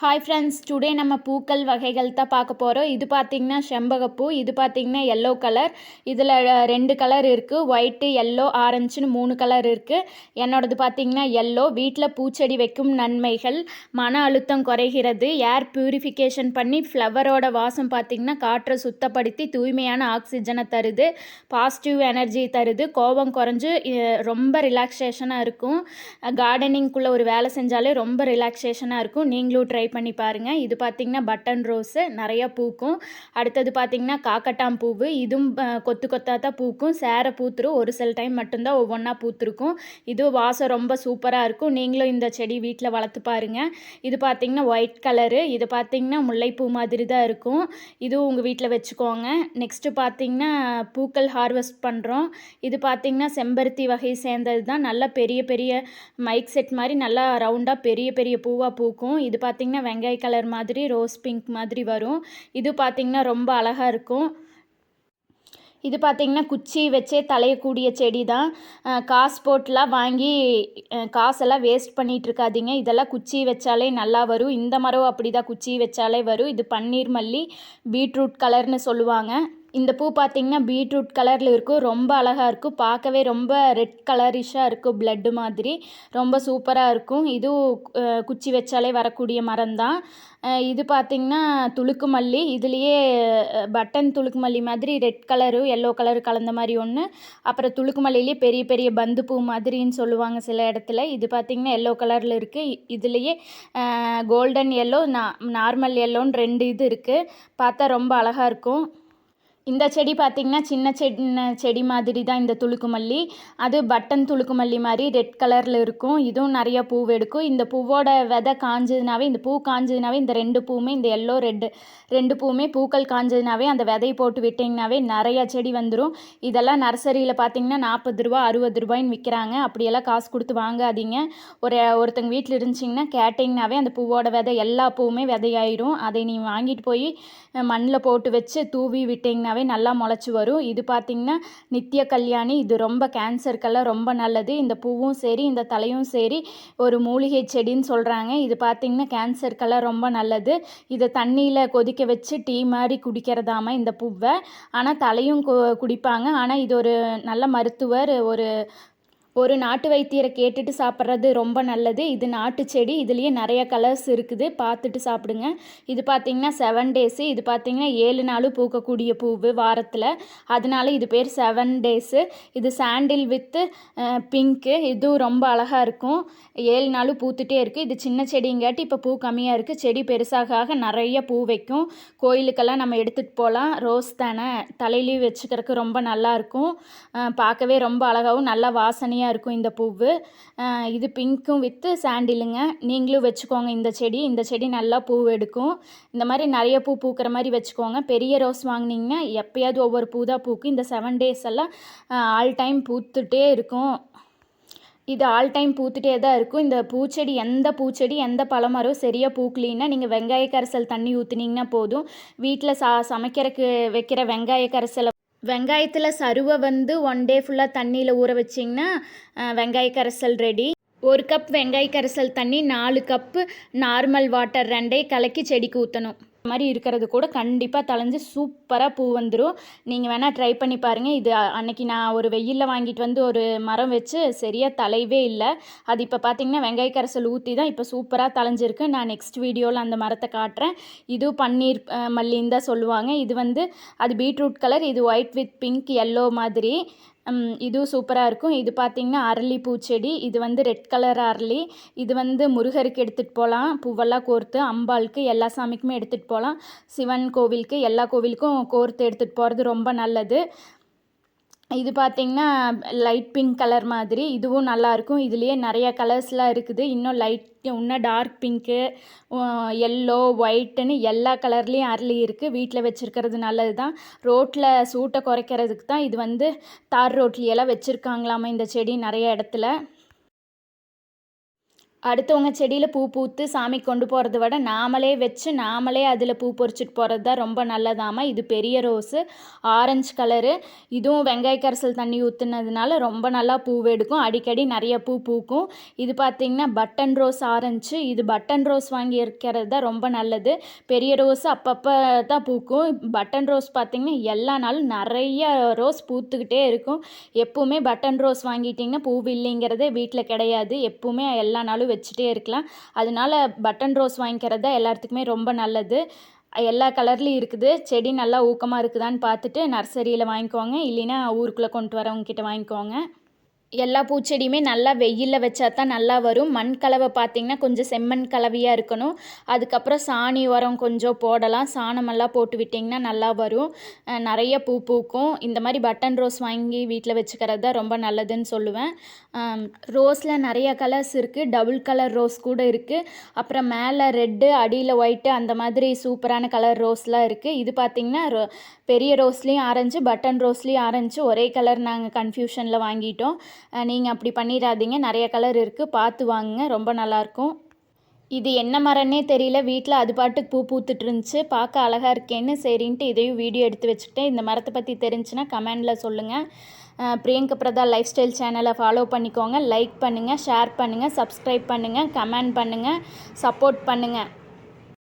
Hi friends, today நம்ம பூக்கள் வகைகள் தான் பார்க்க போகிறோம். இது பார்த்திங்கன்னா செம்பகப்பூ, இது பார்த்திங்கன்னா எல்லோ கலர். இதில் 2 கலர் இருக்குது, ஒயிட்டு, எல்லோ, ஆரஞ்சுன்னு 3 கலர் இருக்குது. என்னோடது பார்த்திங்கன்னா எல்லோ. வீட்டில் பூச்செடி வைக்கும் நன்மைகள்: மன அழுத்தம் குறைகிறது, ஏர் ப்யூரிஃபிகேஷன் பண்ணி ஃப்ளவரோட வாசம் பார்த்திங்கன்னா காற்றை சுத்தப்படுத்தி தூய்மையான ஆக்சிஜனை தருது, பாசிட்டிவ் எனர்ஜி தருது, கோபம் குறைஞ்சு ரொம்ப ரிலாக்ஸேஷனாக இருக்கும். கார்டனிங்குள்ளே ஒரு வேலை செஞ்சாலே ரொம்ப ரிலாக்ஸேஷனாக இருக்கும். நீங்களும் ட்ரை பண்ணி பாருங்கள். இது பார்த்திங்கன்னா பட்டன் ரோஸு, நிறையா பூக்கும். அடுத்தது பார்த்திங்கன்னா காக்கட்டான் பூவு, இதுவும் கொத்து கொத்தாக தான் பூக்கும், சேர பூத்துரும். ஒரு சில டைம் மட்டும்தான் ஒவ்வொன்றா பூத்துருக்கும். இது வாசம் ரொம்ப சூப்பராக இருக்கும். நீங்களும் இந்த செடி வீட்டில் வளர்த்து பாருங்கள். இது பார்த்திங்கன்னா ஒயிட் கலரு, இது பார்த்திங்கன்னா முல்லைப்பூ மாதிரி தான் இருக்கும். இதுவும் உங்கள் வீட்டில் வச்சுக்கோங்க. நெக்ஸ்ட்டு பார்த்திங்கன்னா பூக்கள் ஹார்வெஸ்ட் பண்ணுறோம். இது பார்த்திங்கன்னா செம்பருத்தி வகை சேர்ந்தது தான். நல்லா பெரிய பெரிய மைக் செட் மாதிரி நல்லா ரவுண்டாக பெரிய பெரிய பூவாக பூக்கும். இது பார்த்திங்கன்னா வெங்காய கலர் மாதிரி ரோஸ் பிங்க் மாதிரி வரும். இது பார்த்திங்கன்னா ரொம்ப அழகாக இருக்கும். இது பார்த்திங்கன்னா குச்சி வச்சே தலையக்கூடிய செடி தான். காசு போட்டுலாம் வாங்கி காசெல்லாம் வேஸ்ட் பண்ணிகிட்ருக்காதீங்க. இதெல்லாம் குச்சி வச்சாலே நல்லா வரும். இந்த மரம் அப்படி தான், குச்சி வச்சாலே வரும். இது பன்னீர் மல்லி, பீட்ரூட் கலர்னு சொல்லுவாங்க. இந்த பூ பார்த்திங்கன்னா பீட்ரூட் கலரில் இருக்கும், ரொம்ப அழகாக இருக்கும். பார்க்கவே ரொம்ப ரெட் கலரிஷாக இருக்கும், பிளட்டு மாதிரி. ரொம்ப சூப்பராக இருக்கும். இதுவும் குச்சி வச்சாலே வரக்கூடிய மரம் தான். இது பார்த்திங்கன்னா துளுக்கு மல்லி. இதுலேயே பட்டன் துளுக்கு மல்லி மாதிரி ரெட் கலரு எல்லோ கலரு கலந்த மாதிரி ஒன்று. அப்புறம் துளுக்கு மல்லியிலே பெரிய பெரிய பந்து பூ மாதிரின்னு சொல்லுவாங்க சில இடத்துல. இது பார்த்திங்கன்னா எல்லோ கலரில் இருக்குது. இதுலேயே கோல்டன் எல்லோ, நார்மல் எல்லோன்னு 2 இது இருக்குது. பார்த்தா ரொம்ப அழகாக இருக்கும். இந்த செடி பார்த்திங்கன்னா சின்ன செடி மாதிரி தான் இந்த துளுக்கு மல்லி. அது பட்டன் துளுக்கு மல்லி மாதிரி ரெட் கலரில் இருக்கும். இதுவும் நிறையா பூ எடுக்கும். இந்த பூவோட விதை காஞ்சதுனாவே, இந்த பூ காஞ்சதுனாவே, இந்த 2 பூவுமே, இந்த எல்லோ ரெண்டு பூவுமே பூக்கள் காஞ்சதுனாவே அந்த விதையை போட்டு விட்டிங்கனாவே நிறையா செடி வந்துடும். இதெல்லாம் நர்சரியில் பார்த்திங்கன்னா 40 ரூபா 60 ரூபாய்ன்னு விற்கிறாங்க. அப்படியெல்லாம் காசு கொடுத்து வாங்காதீங்க. ஒருத்தங்க வீட்டில் இருந்துச்சிங்கன்னா கேட்டிங்கனாவே அந்த பூவோட விதை எல்லா பூவுமே விதையாயிரும். அதை நீங்கள் வாங்கிட்டு போய் மண்ணில் போட்டு வச்சு தூவி விட்டிங்கன்னா நல்லா முளைச்சி வரும். இது பார்த்திங்கன்னா நித்திய கல்யாணி. இது ரொம்ப கேன்சருக்கெல்லாம் ரொம்ப நல்லது. இந்த பூவும் சரி, இந்த தலையும் சரி ஒரு மூலிகை செடின்னு சொல்கிறாங்க. இது பார்த்திங்கன்னா கேன்சருக்கெல்லாம் ரொம்ப நல்லது. இதை தண்ணியில் கொதிக்க வச்சு டீ மாதிரி குடிக்கிறதாம இந்த பூவை. ஆனால் தலையும் குடிப்பாங்க. ஆனால் இது ஒரு நல்ல மருத்துவர், ஒரு நாட்டு வைத்தியரை கேட்டுட்டு சாப்பிட்றது ரொம்ப நல்லது. இது நாட்டு செடி. இதுலேயே நிறைய கலர்ஸ் இருக்குது, பார்த்துட்டு சாப்பிடுங்க. இது பார்த்திங்கன்னா 7 டேஸு. இது பார்த்திங்கன்னா 7 நாளும் பூக்கக்கூடிய பூவு வாரத்தில். அதனால இது பேர் 7 டேஸு. இது சாண்டில் வித்து பிங்க்கு. இதுவும் ரொம்ப அழகாக இருக்கும். 7 நாளும் பூத்துட்டே இருக்குது. இது சின்ன செடிங்காட்டி இப்போ பூ கம்மியாக இருக்குது. செடி பெருசாக நிறைய பூ வைக்கும். கோயிலுக்கெல்லாம் நம்ம எடுத்துகிட்டு போகலாம். ரோஸ் தானே, தலையிலையும் வச்சுக்கிறதுக்கு ரொம்ப நல்லாயிருக்கும். பார்க்கவே ரொம்ப அழகாகவும் நல்லா வாசனையாக இருக்கும் இந்த பூவு. இது பிங்க்கும் வித்து சாண்டிலுங்க. நீங்களும் வச்சுக்கோங்க இந்த செடி நல்லா பூ எடுக்கும். இந்த மாதிரி நிறைய பூ பூக்கிற மாதிரி வச்சுக்கோங்க. பெரிய ரோஸ் வாங்கினீங்கன்னா எப்பயாவது ஒவ்வொரு பூ தான் பூக்கும். இந்த 7 டேஸ் எல்லாம் ஆல் டைம் பூத்துட்டே இருக்கும். இது ஆல் டைம் பூத்துட்டே தான் இருக்கும். இந்த பூச்செடி எந்த பழமரம் சரியாக பூக்கலின்னா நீங்கள் வெங்காய கரைசல் தண்ணி ஊற்றுனீங்கன்னா போதும். வீட்டில் சமைக்கிறதுக்கு வைக்கிற வெங்காய கரைசலை, வெங்காயத்தில் சருவை 1 டே ஃபுல்லாக தண்ணியில் ஊற வச்சிங்கன்னா வெங்காய கரைசல் ரெடி. 1 கப் வெங்காய கரைசல் தண்ணி 4 கப்பு நார்மல் வாட்டர் 2ஐயும் கலக்கி செடிக்கு ஊற்றணும். இந்த மாதிரி இருக்கிறது கூட கண்டிப்பாக தளைஞ்சு சூப்பராக பூ வந்துடும். நீங்கள் வேணால் ட்ரை பண்ணி பாருங்கள். இது அன்றைக்கி நான் ஒரு வெயிலில் வாங்கிட்டு வந்து ஒரு மரம் வச்சு சரியாக தலையவே இல்லை. அது இப்போ பார்த்திங்கன்னா வெங்காய கரைசல் ஊற்றி தான் இப்போ சூப்பராக தளைஞ்சிருக்கு. நான் நெக்ஸ்ட் வீடியோவில் அந்த மரத்தை காட்டுறேன். இதுவும் பன்னீர் மல்லின்னு தான் சொல்லுவாங்க. இது அது பீட்ரூட் கலர், இது ஒயிட் வித் பிங்க் எல்லோ மாதிரி. இதுவும் சூப்பராக இருக்கும். இது பார்த்திங்கன்னா அரளி பூச்செடி. இது ரெட் கலர் அரளி. இது முருகருக்கு எடுத்துகிட்டு போகலாம். பூவெல்லாம் கோர்த்து அம்பாளுக்கு எல்லா சாமிக்குமே எடுத்துகிட்டு போகலாம். சிவன் கோவிலுக்கு எல்லா கோவிலுக்கும் கோர்த்து எடுத்துகிட்டு போகிறது ரொம்ப நல்லது. இது பார்த்திங்கன்னா லைட் பிங்க் கலர் மாதிரி. இதுவும் நல்லாயிருக்கும். இதுலேயே நிறையா கலர்ஸ்லாம் இருக்குது. இன்னும் டார்க் பிங்க்கு, எல்லோ, ஒயிட்டுன்னு எல்லா கலர்லேயும் அரளி இருக்குது. வீட்டில் வச்சுருக்கிறது நல்லது தான். ரோட்டில் சூட்டை குறைக்கிறதுக்கு தான் இது தார் ரோட்லையெல்லாம் வச்சுருக்காங்களாமா இந்த செடி நிறைய இடத்துல. அடுத்தவங்க செடியில் பூ பூத்து சாமி கொண்டு போகிறத விட நாமளே வச்சு நாமளே அதில் பூ பறிச்சிட்டு போகிறது தான் ரொம்ப நல்லதாமா. இது பெரிய ரோஸு, ஆரஞ்சு கலரு. இதுவும் வெங்காய கரைசல் தண்ணி ஊற்றுனதுனால ரொம்ப நல்லா பூவெடுக்கும், அடிக்கடி நிறைய பூ பூக்கும். இது பார்த்திங்கன்னா பட்டன் ரோஸ் ஆரஞ்சு. இது பட்டன் ரோஸ் வாங்கி இருக்கிறது தான் ரொம்ப நல்லது. பெரிய ரோஸ் அப்பப்போ தான் பூக்கும். பட்டன் ரோஸ் பார்த்திங்கன்னா எல்லா நாளும் நிறைய ரோஸ் பூத்துக்கிட்டே இருக்கும். எப்போவுமே பட்டன் ரோஸ் வாங்கிட்டிங்கன்னா பூவில்லைங்கிறதே வீட்டில் கிடையாது. எப்போவுமே எல்லா நாளும் வச்சுட்டே இருக்கலாம். அதனால பட்டன் ரோஸ் வாங்கிக்கிறது தான் எல்லாத்துக்குமே ரொம்ப நல்லது. எல்லா கலர்லேயும் இருக்குது. செடி நல்லா ஊக்கமாக இருக்குதான்னு பார்த்துட்டு நர்சரியில் வாங்கிக்கோங்க, இல்லைன்னா ஊருக்குள்ளே கொண்டு வரவங்க கிட்ட வாங்கிக்கோங்க. எல்லா பூச்செடியுமே நல்லா வெயிலில் வச்சா தான் நல்லா வரும். மண் கலவை பார்த்திங்கன்னா கொஞ்சம் செம்மண் கலவையாக இருக்கணும். அதுக்கப்புறம் சாணி உரம் கொஞ்சம் போடலாம். சாணமெல்லாம் போட்டு விட்டிங்கன்னா நல்லா வரும், நிறைய பூ பூக்கும். இந்த மாதிரி பட்டன் ரோஸ் வாங்கி வீட்டில் வச்சுக்கிறது தான் ரொம்ப நல்லதுன்னு சொல்லுவேன். ரோஸில் நிறைய கலர்ஸ் இருக்குது. டபுள் கலர் ரோஸ் கூட இருக்குது. அப்புறம் மேலே ரெட்டு, அடியில் ஒயிட்டு, அந்த மாதிரி சூப்பரான கலர் ரோஸ்லாம் இருக்குது. இது பார்த்திங்கன்னா பெரிய ரோஸ்லேயும் ஆரஞ்சு, பட்டன் ரோஸ்லேயும் ஆரஞ்சு, ஒரே கலர் நாங்கள் கன்ஃபியூஷனில் வாங்கிட்டோம். நீங்கள் அப்படி பண்ணிடாதீங்க, நிறைய கலர் இருக்குது, பார்த்து வாங்குங்க, ரொம்ப நல்லாயிருக்கும். இது என்ன மரம்னே தெரியல, வீட்டில் அது பாட்டுக்கு பூ பூத்துட்டு இருந்துச்சு, பார்க்க அழகாக இருக்கேன்னு சரின்ட்டு இதையும் வீடியோ எடுத்து வச்சுக்கிட்டேன். இந்த மரத்தை பற்றி தெரிஞ்சுன்னா கமெண்டில் சொல்லுங்கள். பிரியங்கா பிரதா லைஃப் ஸ்டைல் சேனலை ஃபாலோ பண்ணிக்கோங்க. லைக் பண்ணுங்கள், ஷேர் பண்ணுங்கள், சப்ஸ்கிரைப் பண்ணுங்கள், கமெண்ட் பண்ணுங்கள், சப்போர்ட் பண்ணுங்கள்.